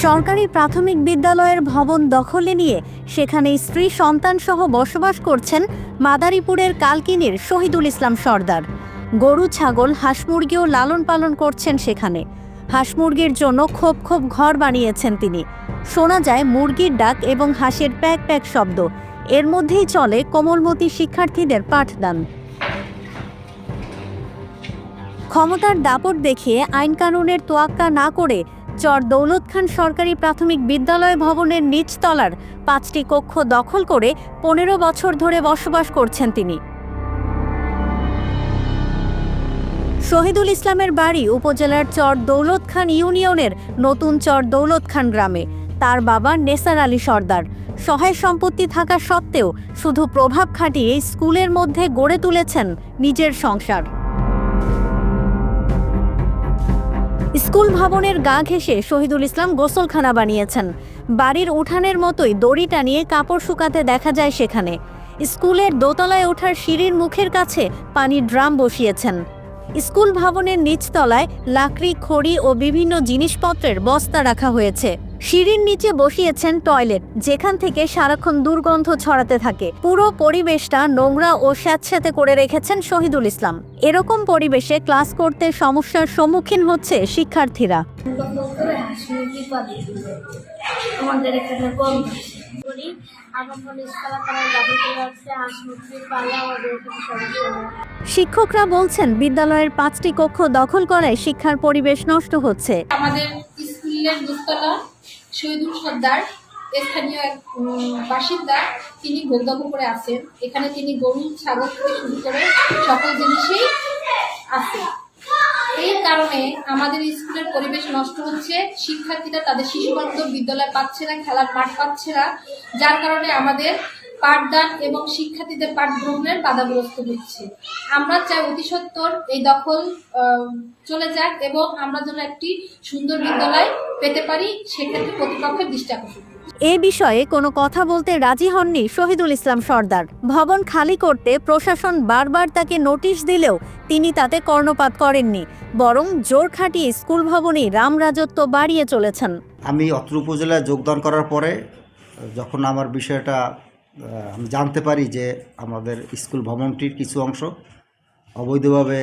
সরকারি প্রাথমিক বিদ্যালয়ের ভবন দখলে নিয়ে সেখানে স্ত্রী সন্তানসহ বসবাস করছেন মাদারীপুরের কালকিনির শহীদুল ইসলাম সর্দার। গরু, ছাগল, হাঁস মুরগিও লালন পালন করছেন সেখানে। হাঁস মুরগির জন্য খোপ খোপ ঘর বানিয়েছেন তিনি। শোনা যায় মুরগির ডাক এবং হাঁসের প্যাক প্যাক শব্দ। এর মধ্যেই চলে কোমলমতি শিক্ষার্থীদের পাঠদান। ক্ষমতার দাপট দেখিয়ে আইন কানুনের তোয়াক্কা না করে চর দৌলত খান সরকারি প্রাথমিক বিদ্যালয় ভবনের নিচতলার 5টি কক্ষ দখল করে 15 বছর ধরে বসবাস করছেন তিনি। শহীদুল ইসলামের বাড়ি উপজেলার চর দৌলত খান ইউনিয়নের নতুন চর দৌলত খান গ্রামে। তার বাবা নেসার আলী সর্দার সহায় সম্পত্তি থাকা সত্ত্বেও শুধু প্রভাব খাটিয়ে স্কুলের মধ্যে গড়ে তুলেছেন নিজের সংসার। স্কুল ভবনের গা ঘেঁষে শহীদুল ইসলাম গোসলখানা বানিয়েছেন। বাড়ির উঠানের মতোই দড়ি টানিয়ে কাপড় শুকাতে দেখা যায় সেখানে। স্কুলের দোতলায় ওঠার সিঁড়ির মুখের কাছে পানির ড্রাম বসিয়েছেন। স্কুল ভবনের নিচতলায় লাকড়ি, খড়ি ও বিভিন্ন জিনিসপত্রের বস্তা রাখা হয়েছে। সিঁড়ির নিচে বসিয়েছেন টয়লেট, যেখান থেকে সারাক্ষণ দুর্গন্ধ ছড়াতে থাকে। পুরো পরিবেশটা নোংরা ও স্যাঁতস্যাঁতে করে রেখেছেন শহীদুল ইসলাম। এরকম পরিবেশে ক্লাস করতে সমস্যার সম্মুখীন হচ্ছে শিক্ষার্থীরা। শিক্ষকরা বলছেন বিদ্যালয়ের 5টি কক্ষ দখল করায় শিক্ষার পরিবেশ নষ্ট হচ্ছে। আমাদের স্কুলের দোতলা শহীদুল সর্দার স্থানীয় এক বাসিন্দা, তিনি ভোগ্য করে আছেন। এখানে তিনি গরু, ছাগল থেকে শুরু করে সকল জিনিসই আছে। এই কারণে আমাদের স্কুলের পরিবেশ নষ্ট হচ্ছে। শিক্ষার্থীরা তাদের শিশুবান্ধব বিদ্যালয় পাচ্ছে না, খেলার মাঠ পাচ্ছে না, যার কারণে আমাদের পাঠদান এবং শিক্ষার্থীদের পাঠ গ্রহণের বাধাগ্রস্ত হচ্ছে। আমরা চাই অতি সত্বর এই দখল চলে যাক এবং আমরা যেন একটি সুন্দর বিদ্যালয় পেতে পারি, সেক্ষেত্রে কর্তৃপক্ষের দৃষ্টি আকর্ষণ। এ বিষয়ে কোনো কথা বলতে রাজি হননি শহীদুল ইসলাম সর্দার। ভবন খালি করতে প্রশাসন বারবার তাকে নোটিশ দিলেও তিনি তাতে কর্ণপাত করেননি, বরং জোর খাটিয়ে স্কুল ভবনেই রামরাজত্ব বাড়িয়ে চলেছেন। আমি অত্র উপজেলায় যোগদান করার পরে যখন আমার বিষয়টা আমি জানতে পারি যে আমাদের স্কুল ভবনটির কিছু অংশ অবৈধভাবে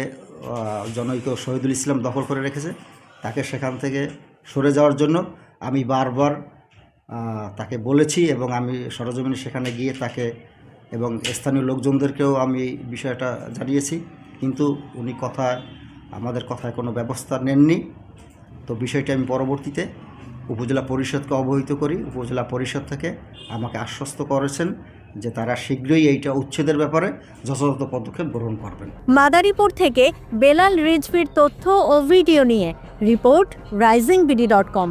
জনৈক শহীদুল ইসলাম দখল করে রেখেছে, তাকে সেখান থেকে সরে যাওয়ার জন্য আমি বারবার তাকে বলেছি এবং আমি সরজমিনে সেখানে গিয়ে তাকে এবং স্থানীয় লোকজনদেরকেও আমি বিষয়টা জানিয়েছি, কিন্তু উনি আমাদের কথায় কোনো ব্যবস্থা নেননি। তো বিষয়টি আমি পরবর্তীতে উপজেলা পরিষদকে অবহিত করি। উপজেলা পরিষদ থেকে আমাকে আশ্বস্ত করেছেন যে তারা শীঘ্রই এইটা উচ্ছেদের ব্যাপারে যথাযথ পদক্ষেপ গ্রহণ করবেন। মাদারীপুর থেকে বেলাল রিজভির তথ্য ও ভিডিও নিয়ে রিপোর্ট risingBD.com।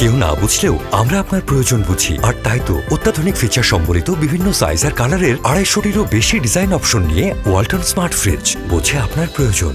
কেউ না বুঝলেও আমরা আপনার প্রয়োজন বুঝি, আর তাই তো অত্যাধুনিক ফিচার সম্বলিত বিভিন্ন সাইজ আর কালারের 250টিরও বেশি ডিজাইন অপশন নিয়ে ওয়ালটন স্মার্ট ফ্রিজ বোঝে আপনার প্রয়োজন।